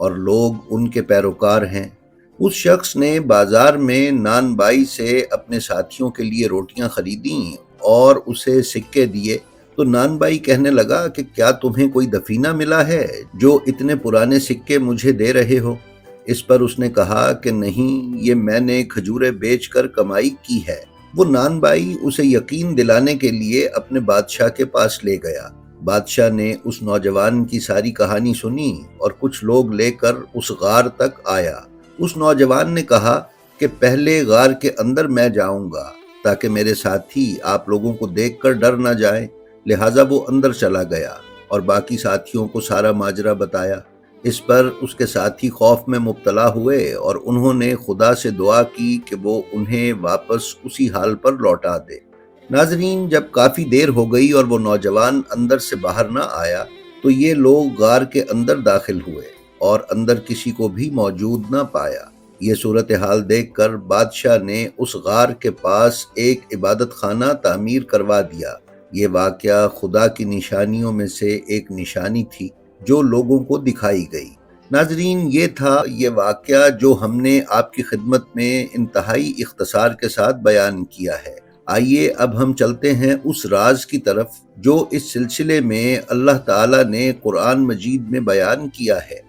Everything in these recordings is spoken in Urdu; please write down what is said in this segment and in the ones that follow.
اور لوگ ان کے پیروکار ہیں۔ اس شخص نے بازار میں نان بائی سے اپنے ساتھیوں کے لیے روٹیاں خریدیں اور اسے سکے دیے تو نان بائی کہنے لگا کہ کیا تمہیں کوئی دفینہ ملا ہے جو اتنے پرانے سکے مجھے دے رہے ہو؟ اس پر اس نے کہا کہ نہیں، یہ میں نے کھجوریں بیچ کر کمائی کی ہے۔ وہ نان بائی اسے یقین دلانے کے لیے اپنے بادشاہ کے پاس لے گیا۔ بادشاہ نے اس نوجوان کی ساری کہانی سنی اور کچھ لوگ لے کر اس غار تک آیا۔ اس نوجوان نے کہا کہ پہلے غار کے اندر میں جاؤں گا تاکہ میرے ساتھی آپ لوگوں کو دیکھ کر ڈر نہ جائیں، لہٰذا وہ اندر چلا گیا اور باقی ساتھیوں کو سارا ماجرا بتایا۔ اس پر اس کے ساتھی خوف میں مبتلا ہوئے اور انہوں نے خدا سے دعا کی کہ وہ انہیں واپس اسی حال پر لوٹا دے۔ ناظرین، جب کافی دیر ہو گئی اور وہ نوجوان اندر سے باہر نہ آیا تو یہ لوگ غار کے اندر داخل ہوئے اور اندر کسی کو بھی موجود نہ پایا۔ یہ صورتحال دیکھ کر بادشاہ نے اس غار کے پاس ایک عبادت خانہ تعمیر کروا دیا۔ یہ واقعہ خدا کی نشانیوں میں سے ایک نشانی تھی جو لوگوں کو دکھائی گئی۔ ناظرین، یہ تھا یہ واقعہ جو ہم نے آپ کی خدمت میں انتہائی اختصار کے ساتھ بیان کیا ہے۔ آئیے اب ہم چلتے ہیں اس راز کی طرف جو اس سلسلے میں اللہ تعالیٰ نے قرآن مجید میں بیان کیا ہے۔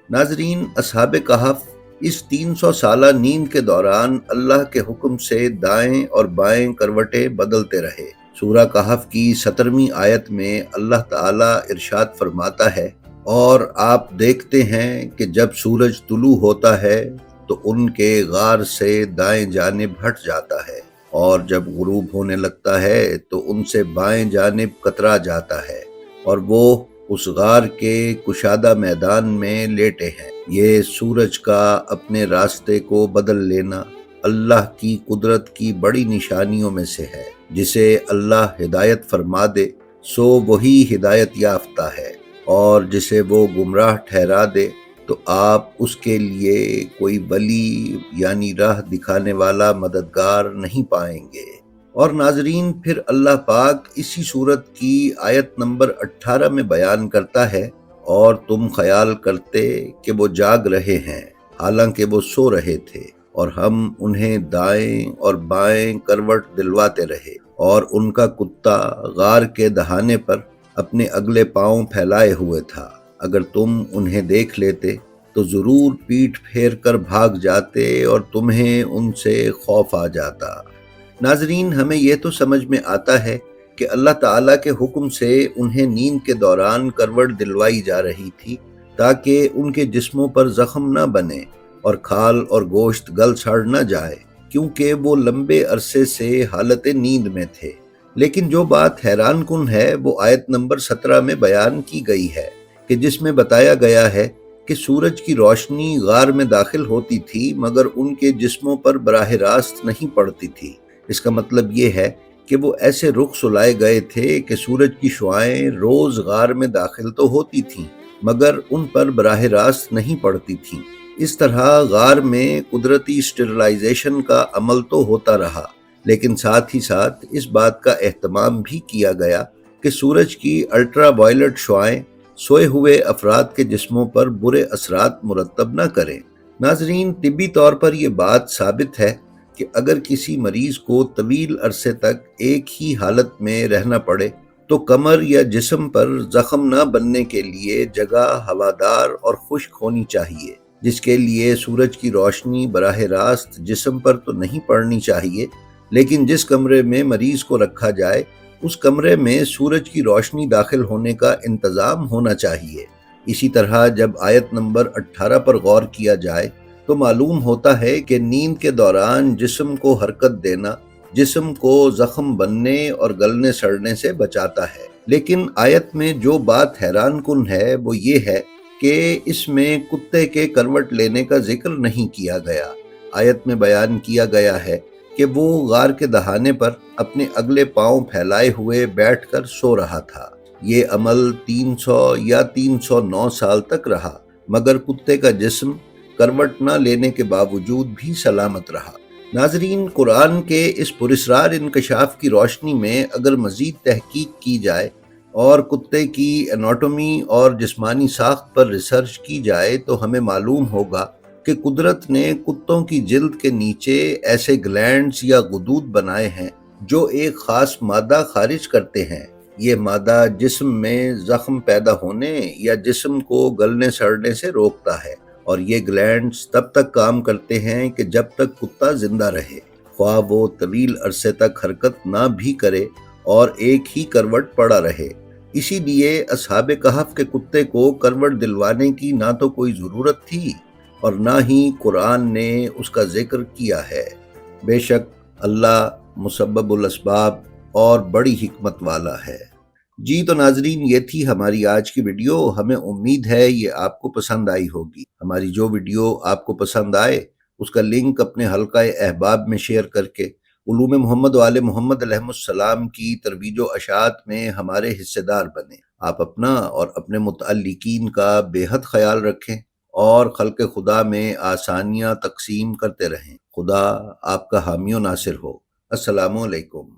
ناظرین، اصحاب کہف اس 300 سالہ نیند کے دوران اللہ کے حکم سے دائیں اور بائیں کروٹیں بدلتے رہے۔ سورہ کہف کی 17ویں آیت میں اللہ تعالیٰ ارشاد فرماتا ہے، اور آپ دیکھتے ہیں کہ جب سورج طلوع ہوتا ہے تو ان کے غار سے دائیں جانب ہٹ جاتا ہے، اور جب غروب ہونے لگتا ہے تو ان سے بائیں جانب کترا جاتا ہے، اور وہ اس غار کے کشادہ میدان میں لیٹے ہیں۔ یہ سورج کا اپنے راستے کو بدل لینا اللہ کی قدرت کی بڑی نشانیوں میں سے ہے۔ جسے اللہ ہدایت فرما دے سو وہی ہدایت یافتہ ہے، اور جسے وہ گمراہ ٹھہرا دے تو آپ اس کے لیے کوئی ولی یعنی راہ دکھانے والا مددگار نہیں پائیں گے۔ اور ناظرین، پھر اللہ پاک اسی سورت کی آیت نمبر 18 میں بیان کرتا ہے، اور تم خیال کرتے کہ وہ جاگ رہے ہیں حالانکہ وہ سو رہے تھے، اور ہم انہیں دائیں اور بائیں کروٹ دلواتے رہے، اور ان کا کتا غار کے دہانے پر اپنے اگلے پاؤں پھیلائے ہوئے تھا۔ اگر تم انہیں دیکھ لیتے تو ضرور پیٹھ پھیر کر بھاگ جاتے اور تمہیں ان سے خوف آ جاتا۔ ناظرین، ہمیں یہ تو سمجھ میں آتا ہے کہ اللہ تعالیٰ کے حکم سے انہیں نیند کے دوران کروٹ دلوائی جا رہی تھی تاکہ ان کے جسموں پر زخم نہ بنے اور کھال اور گوشت گل سڑ نہ جائے، کیونکہ وہ لمبے عرصے سے حالت نیند میں تھے۔ لیکن جو بات حیران کن ہے وہ آیت نمبر 17 میں بیان کی گئی ہے کہ جس میں بتایا گیا ہے کہ سورج کی روشنی غار میں داخل ہوتی تھی مگر ان کے جسموں پر براہ راست نہیں پڑتی تھی۔ اس کا مطلب یہ ہے کہ وہ ایسے رخ سلائے گئے تھے کہ سورج کی شعاعیں روز غار میں داخل تو ہوتی تھیں مگر ان پر براہ راست نہیں پڑتی تھیں۔ اس طرح غار میں قدرتی اسٹرلائزیشن کا عمل تو ہوتا رہا، لیکن ساتھ ہی ساتھ اس بات کا اہتمام بھی کیا گیا کہ سورج کی الٹرا وائلٹ شعاعیں سوئے ہوئے افراد کے جسموں پر برے اثرات مرتب نہ کریں۔ ناظرین، طبی طور پر یہ بات ثابت ہے کہ اگر کسی مریض کو طویل عرصے تک ایک ہی حالت میں رہنا پڑے تو کمر یا جسم پر زخم نہ بننے کے لیے جگہ ہوادار اور خشک ہونی چاہیے، جس کے لیے سورج کی روشنی براہ راست جسم پر تو نہیں پڑنی چاہیے، لیکن جس کمرے میں مریض کو رکھا جائے اس کمرے میں سورج کی روشنی داخل ہونے کا انتظام ہونا چاہیے۔ اسی طرح جب آیت نمبر 18 پر غور کیا جائے تو معلوم ہوتا ہے کہ نیند کے دوران جسم کو حرکت دینا جسم کو زخم بننے اور گلنے سڑنے سے بچاتا ہے۔ لیکن آیت میں جو بات حیران کن ہے وہ یہ ہے کہ اس میں کتے کے کروٹ لینے کا ذکر نہیں کیا گیا۔ آیت میں بیان کیا گیا ہے کہ وہ غار کے دہانے پر اپنے اگلے پاؤں پھیلائے ہوئے بیٹھ کر سو رہا تھا۔ یہ عمل 300 یا 309 سال تک رہا، مگر کتے کا جسم کروٹ نہ لینے کے باوجود بھی سلامت رہا۔ ناظرین، قرآن کے اس پراسرار انکشاف کی روشنی میں اگر مزید تحقیق کی جائے اور کتے کی اناٹومی اور جسمانی ساخت پر ریسرچ کی جائے تو ہمیں معلوم ہوگا کہ قدرت نے کتوں کی جلد کے نیچے ایسے گلینڈز یا غدود بنائے ہیں جو ایک خاص مادہ خارج کرتے ہیں۔ یہ مادہ جسم میں زخم پیدا ہونے یا جسم کو گلنے سڑنے سے روکتا ہے، اور یہ گلینڈز تب تک کام کرتے ہیں کہ جب تک کتا زندہ رہے، خواہ وہ طویل عرصے تک حرکت نہ بھی کرے اور ایک ہی کروٹ پڑا رہے۔ اسی لیے اصحاب کہف کے کتے کو کروٹ دلوانے کی نہ تو کوئی ضرورت تھی اور نہ ہی قرآن نے اس کا ذکر کیا ہے۔ بے شک اللہ مسبب الاسباب اور بڑی حکمت والا ہے۔ جی تو ناظرین، یہ تھی ہماری آج کی ویڈیو۔ ہمیں امید ہے یہ آپ کو پسند آئی ہوگی۔ ہماری جو ویڈیو آپ کو پسند آئے اس کا لنک اپنے حلقہ احباب میں شیئر کر کے علوم محمد و آل محمد علیہ السلام کی ترویج و اشاعت میں ہمارے حصے دار بنیں۔ آپ اپنا اور اپنے متعلقین کا بے حد خیال رکھیں اور خلق خدا میں آسانیاں تقسیم کرتے رہیں۔ خدا آپ کا حامی و ناصر ہو۔ السلام علیکم۔